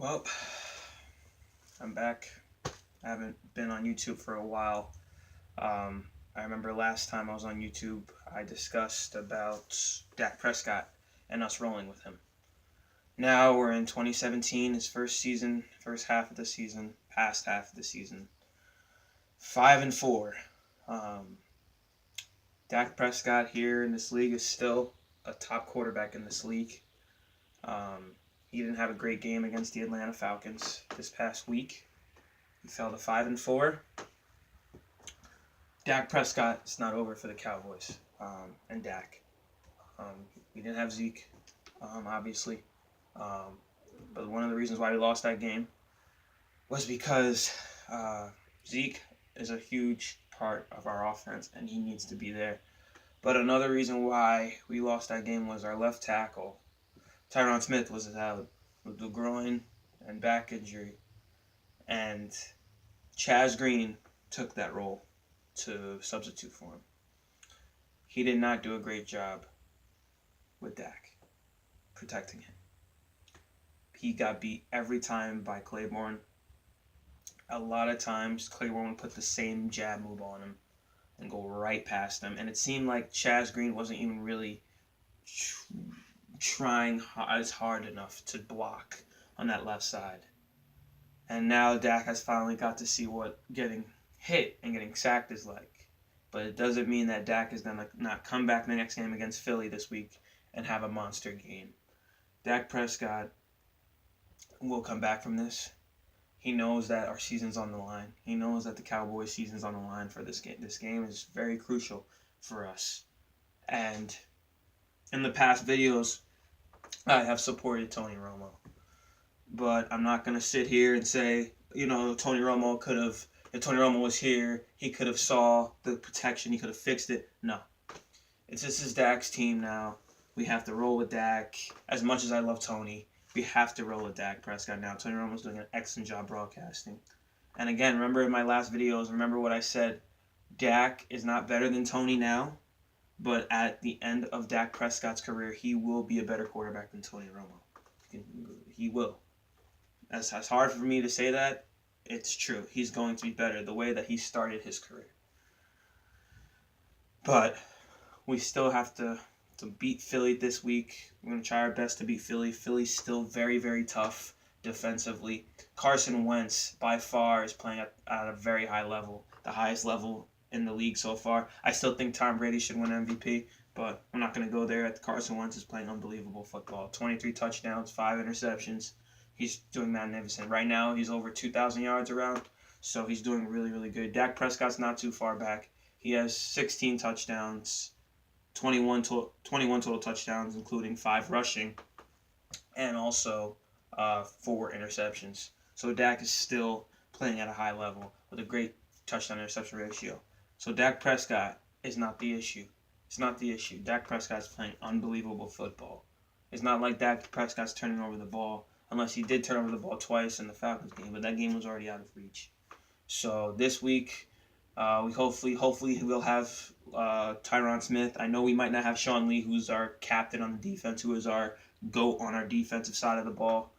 Well, I'm back. I haven't been on YouTube for a while. I remember last time I was on YouTube, I discussed about Dak Prescott and us rolling with him. Now we're in 2017, his first season, first half of the season, past half of the season. 5-4. Um, Dak Prescott here in this league is still a top quarterback in this league. He didn't have a great game against the Atlanta Falcons this past week. He fell to 5-4. Dak Prescott is not over for the Cowboys and Dak. We didn't have Zeke, obviously. But one of the reasons why we lost that game was because Zeke is a huge part of our offense and he needs to be there. But another reason why we lost that game was our left tackle, Tyron Smith, was out with the groin and back injury. And Chaz Green took that role to substitute for him. He did not do a great job with Dak protecting him. He got beat every time by Claiborne. A lot of times Claiborne would put the same jab move on him and go right past him. And it seemed like Chaz Green wasn't even really trying as hard enough to block on that left side. And now Dak has finally got to see what getting hit and getting sacked is like. But it doesn't mean that Dak is going to not come back in the next game against Philly this week and have a monster game. Dak Prescott will come back from this. He knows that our season's on the line. He knows that the Cowboys' season's on the line for this game. This game is very crucial for us. And in the past videos, I have supported Tony Romo. But I'm not going to sit here and say, Tony Romo could have, if Tony Romo was here, he could have saw the protection, he could have fixed it. No. This is Dak's team now. We have to roll with Dak. As much as I love Tony, we have to roll with Dak Prescott now. Tony Romo's doing an excellent job broadcasting. And again, remember in my last videos, remember what I said. Dak is not better than Tony now, but at the end of Dak Prescott's career, he will be a better quarterback than Tony Romo. He will. As hard for me to say that, it's true. He's going to be better the way that he started his career. But we still have to beat Philly this week. We're going to try our best to beat Philly. Philly's still very, very tough defensively. Carson Wentz, by far, is playing at a very high level, the highest level in the league so far. I still think Tom Brady should win MVP, but I'm not going to go there. Carson Wentz is playing unbelievable football. 23 touchdowns, 5 interceptions. He's doing magnificent. Right now, he's over 2,000 yards around, so he's doing really, really good. Dak Prescott's not too far back. He has 16 touchdowns, 21 total touchdowns, including 5 rushing, and also 4 interceptions. So Dak is still playing at a high level with a great touchdown-interception ratio. So Dak Prescott is not the issue. It's not the issue. Dak Prescott's playing unbelievable football. It's not like Dak Prescott's turning over the ball, unless he did turn over the ball twice in the Falcons game, but that game was already out of reach. So this week, we hopefully we'll have Tyron Smith. I know we might not have Shawn Lee, who's our captain on the defense, who is our GOAT on our defensive side of the ball.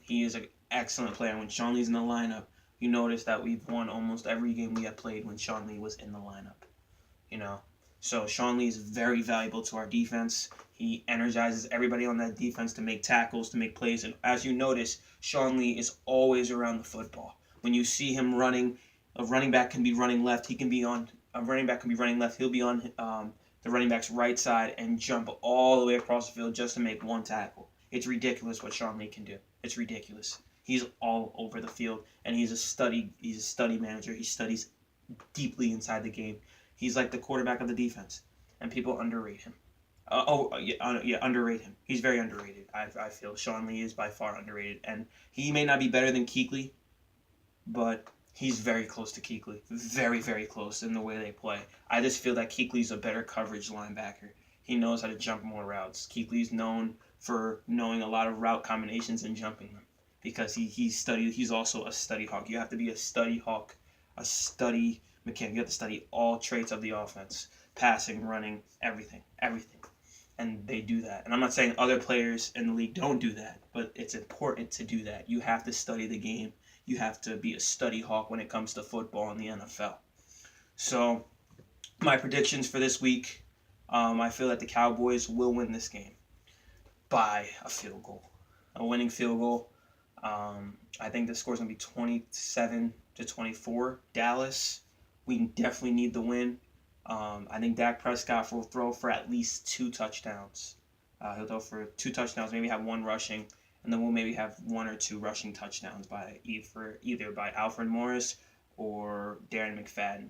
He is an excellent player. When Shawn Lee's in the lineup, you notice that we've won almost every game we have played when Shawn Lee was in the lineup. So Shawn Lee is very valuable to our defense. He energizes everybody on that defense to make tackles, to make plays. And as you notice, Shawn Lee is always around the football. When you see him running, a running back can be running left. He'll be on the running back's right side and jump all the way across the field just to make one tackle. It's ridiculous what Shawn Lee can do. It's ridiculous. He's all over the field, and he's a study manager. He studies deeply inside the game. He's like the quarterback of the defense, and people underrate him. Underrate him. He's very underrated. I feel Shawn Lee is by far underrated, and he may not be better than Kuechly, but he's very close to Kuechly. Very, very close in the way they play. I just feel that Kuechly's a better coverage linebacker. He knows how to jump more routes. Kuechly's known for knowing a lot of route combinations and jumping them because he's also a study hawk. You have to be a study hawk, a study mechanic. You have to study all traits of the offense. Passing, running, everything. and they do that. And I'm not saying other players in the league don't do that, but it's important to do that. You have to study the game. You have to be a study hawk when it comes to football in the NFL. So my predictions for this week, I feel that the Cowboys will win this game by a field goal, a winning field goal. I think the score is going to be 27-24. Dallas, we definitely need the win. I think Dak Prescott will throw for at least 2 touchdowns. He'll throw for 2 touchdowns, maybe have 1 rushing, and then we'll maybe have 1 or 2 rushing touchdowns by either by Alfred Morris or Darren McFadden.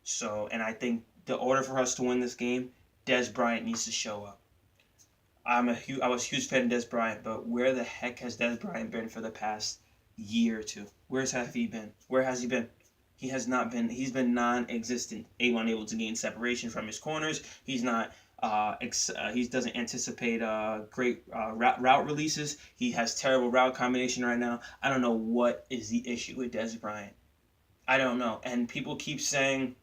So, and I think the order for us to win this game, Dez Bryant needs to show up. I was a huge fan of Dez Bryant, but where the heck has Dez Bryant been for the past year or two? Where has he been? Where has he been? He has not been. He's been non-existent. Unable to gain separation from his corners. He's not. He doesn't anticipate great route releases. He has terrible route combination right now. I don't know what is the issue with Dez Bryant. I don't know. And people keep saying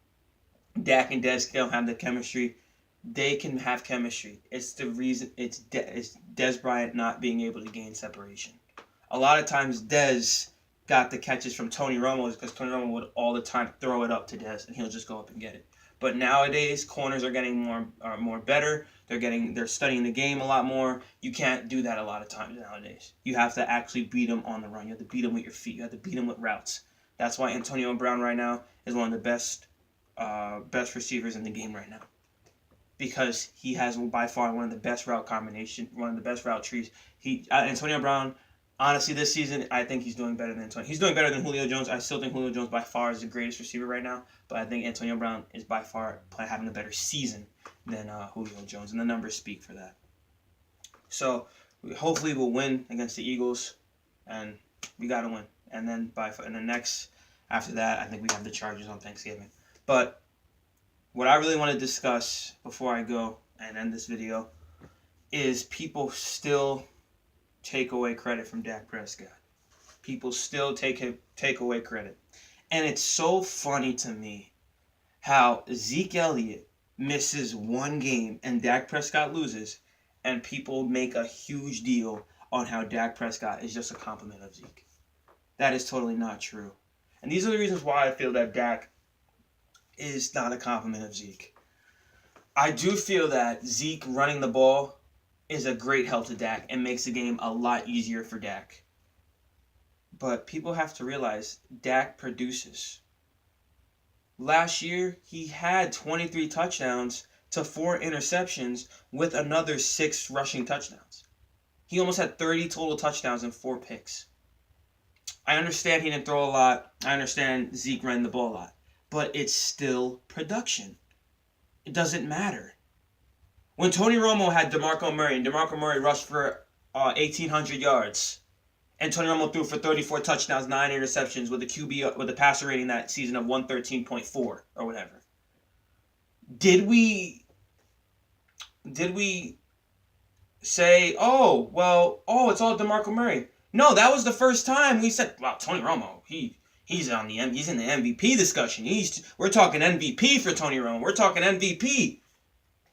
Dak and Dez don't have the chemistry. They can have chemistry. It's the reason. It's Dez Bryant not being able to gain separation. A lot of times Dez got the catches from Tony Romo because Tony Romo would all the time throw it up to Dez and he'll just go up and get it. But nowadays corners are getting more better. They're studying the game a lot more. You can't do that a lot of times nowadays. You have to actually beat them on the run. You have to beat them with your feet. You have to beat them with routes. That's why Antonio Brown right now is one of the best receivers in the game right now, because he has by far one of the best route combination, one of the best route trees. Antonio Brown, honestly, this season I think he's doing better than Antonio. He's doing better than Julio Jones. I still think Julio Jones by far is the greatest receiver right now, but I think Antonio Brown is by far having a better season than Julio Jones, and the numbers speak for that. So hopefully we'll win against the Eagles, and we got to win. And then after that, I think we have the Chargers on Thanksgiving. But what I really want to discuss before I go and end this video is people still take away credit from Dak Prescott. People still take away credit. And it's so funny to me how Zeke Elliott misses 1 game and Dak Prescott loses, and people make a huge deal on how Dak Prescott is just a compliment of Zeke. That is totally not true. And these are the reasons why I feel that Dak is not a compliment of Zeke. I do feel that Zeke running the ball is a great help to Dak and makes the game a lot easier for Dak. But people have to realize Dak produces. Last year, he had 23 touchdowns to 4 interceptions with another 6 rushing touchdowns. He almost had 30 total touchdowns and 4 picks. I understand he didn't throw a lot. I understand Zeke ran the ball a lot. But it's still production. It doesn't matter. When Tony Romo had DeMarco Murray, and DeMarco Murray rushed for 1,800 yards, and Tony Romo threw for 34 touchdowns, 9 interceptions with a passer rating that season of 113.4 or whatever. Did we say, it's all DeMarco Murray? No, that was the first time we said, wow, Tony Romo, he's in the MVP discussion. We're talking MVP for Tony Romo. We're talking MVP.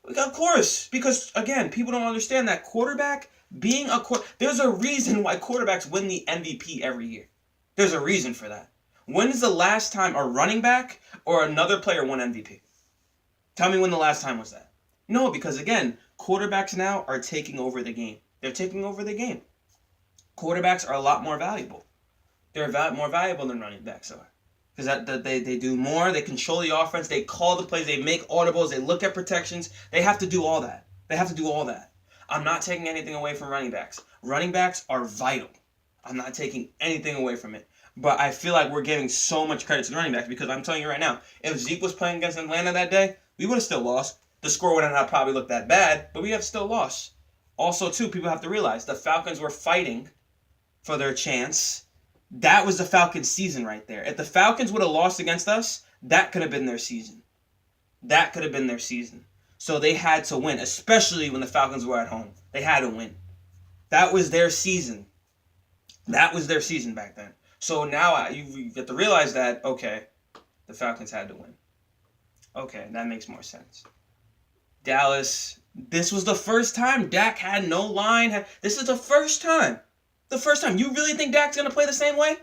Of course, because again, people don't understand that quarterback there's a reason why quarterbacks win the MVP every year. There's a reason for that. When is the last time a running back or another player won MVP? Tell me when the last time was that. No, because again, quarterbacks now are taking over the game. They're taking over the game. Quarterbacks are a lot more valuable. They're more valuable than running backs are. Because they do more, they control the offense, they call the plays, they make audibles, they look at protections. They have to do all that. I'm not taking anything away from running backs. Running backs are vital. I'm not taking anything away from it. But I feel like we're giving so much credit to the running backs, because I'm telling you right now, if Zeke was playing against Atlanta that day, we would have still lost. The score would not probably look that bad, but we have still lost. Also, too, people have to realize the Falcons were fighting for their chance. That was the Falcons' season right there. If the Falcons would have lost against us, that could have been their season. So they had to win, especially when the Falcons were at home. They had to win. That was their season. Back then. So now you have to realize that, okay, the Falcons had to win. Okay, that makes more sense. Dallas, This was the first time Dak had no line. This is the first time. The first time. You really think Dak's going to play the same way?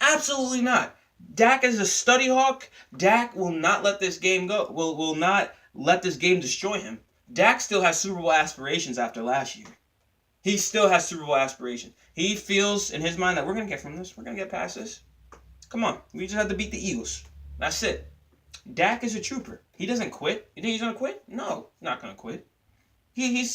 Absolutely not. Dak is a study hawk. Dak will not let this game go. Will not let this game destroy him. Dak still has Super Bowl aspirations after last year. He still has Super Bowl aspirations. He feels in his mind that we're going to get from this. We're going to get past this. Come on. We just have to beat the Eagles. That's it. Dak is a trooper. He doesn't quit. You think he's going to quit? No, not going to quit. He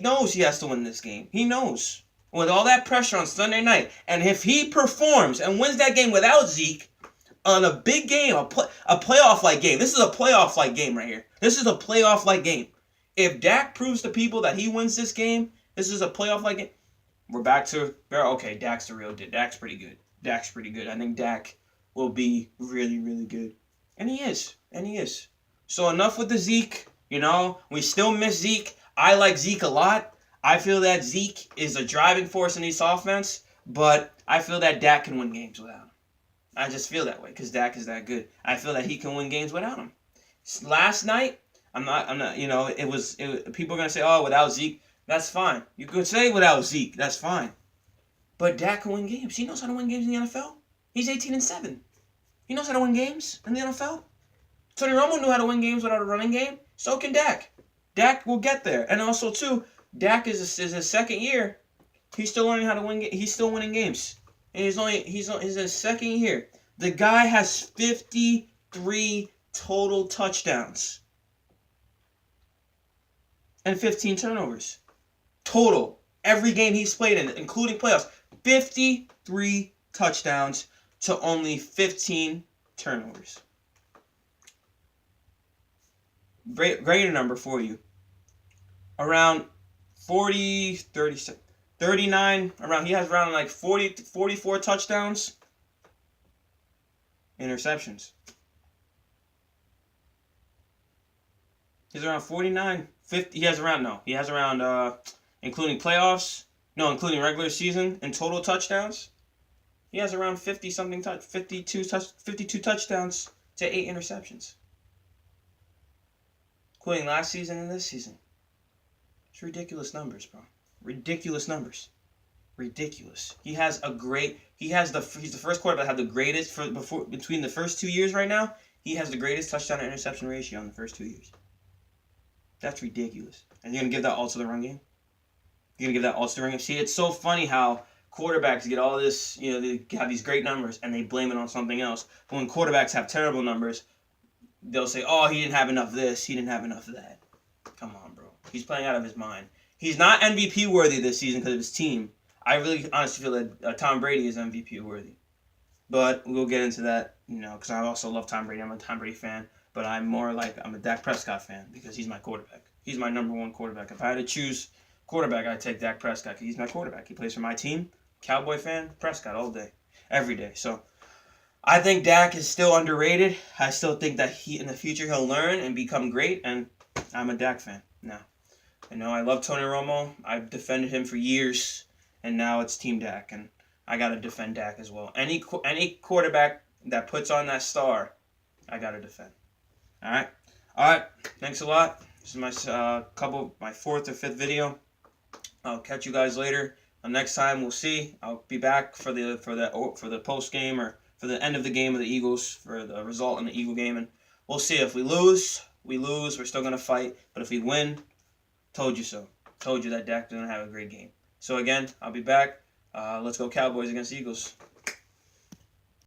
knows he has to win this game. He knows. With all that pressure on Sunday night, and if he performs and wins that game without Zeke on a big game, a playoff-like game. This is a playoff-like game right here. This is a playoff-like game. If Dak proves to people that he wins this game, this is a playoff-like game. We're back to, okay, Dak's the real deal. Dak's pretty good. Dak's pretty good. I think Dak will be really, really good. And he is. And he is. So enough with the Zeke. You know, we still miss Zeke. I like Zeke a lot. I feel that Zeke is a driving force in this offense, but I feel that Dak can win games without him. I just feel that way because Dak is that good. I feel that he can win games without him. Last night, I'm not, you know, people are going to say, oh, without Zeke, that's fine. You could say without Zeke, that's fine. But Dak can win games. He knows how to win games in the NFL. He's 18-7. He knows how to win games in the NFL. Tony Romo knew how to win games without a running game. So can Dak. Dak will get there. And also, too, Dak is his second year. He's still learning how to win. He's still winning games, and he's his second year. The guy has 53 total touchdowns and 15 turnovers total. Every game he's played in, including playoffs, 53 touchdowns to only 15 turnovers. Greater number for you. Around 39, around, he has around like 44 touchdowns, interceptions. He's around 49, 50, he has around, including playoffs, including regular season and total touchdowns, he has around 52 touchdowns to 8 interceptions, including last season and this season. It's ridiculous numbers, bro. Ridiculous numbers. Ridiculous. He's the first quarterback that had the greatest between the first 2 years right now. He has the greatest touchdown to interception ratio in the first 2 years. That's ridiculous. And you're gonna give that all to the run game? You're gonna give that all to the run game? See, it's so funny how quarterbacks get all this, they have these great numbers and they blame it on something else. But when quarterbacks have terrible numbers, they'll say, oh, he didn't have enough of this, he didn't have enough of that. Come on, bro. He's playing out of his mind. He's not MVP worthy this season because of his team. I really honestly feel that Tom Brady is MVP worthy. But we'll get into that, because I also love Tom Brady. I'm a Tom Brady fan. But I'm a Dak Prescott fan because he's my quarterback. He's my number one quarterback. If I had to choose quarterback, I'd take Dak Prescott because he's my quarterback. He plays for my team. Cowboy fan, Prescott all day, every day. So I think Dak is still underrated. I still think that in the future he'll learn and become great. And I'm a Dak fan now. I love Tony Romo. I've defended him for years, and now it's Team Dak, and I gotta defend Dak as well. Any quarterback that puts on that star, I gotta defend. All right. Thanks a lot. This is my my fourth or fifth video. I'll catch you guys later. Next time we'll see. I'll be back for the post game or for the end of the game of the Eagles for the result in the Eagle game, and we'll see. If we lose. We're still gonna fight. But if we win, told you so. Told you that Dak didn't have a great game. So again, I'll be back. Let's go Cowboys against Eagles.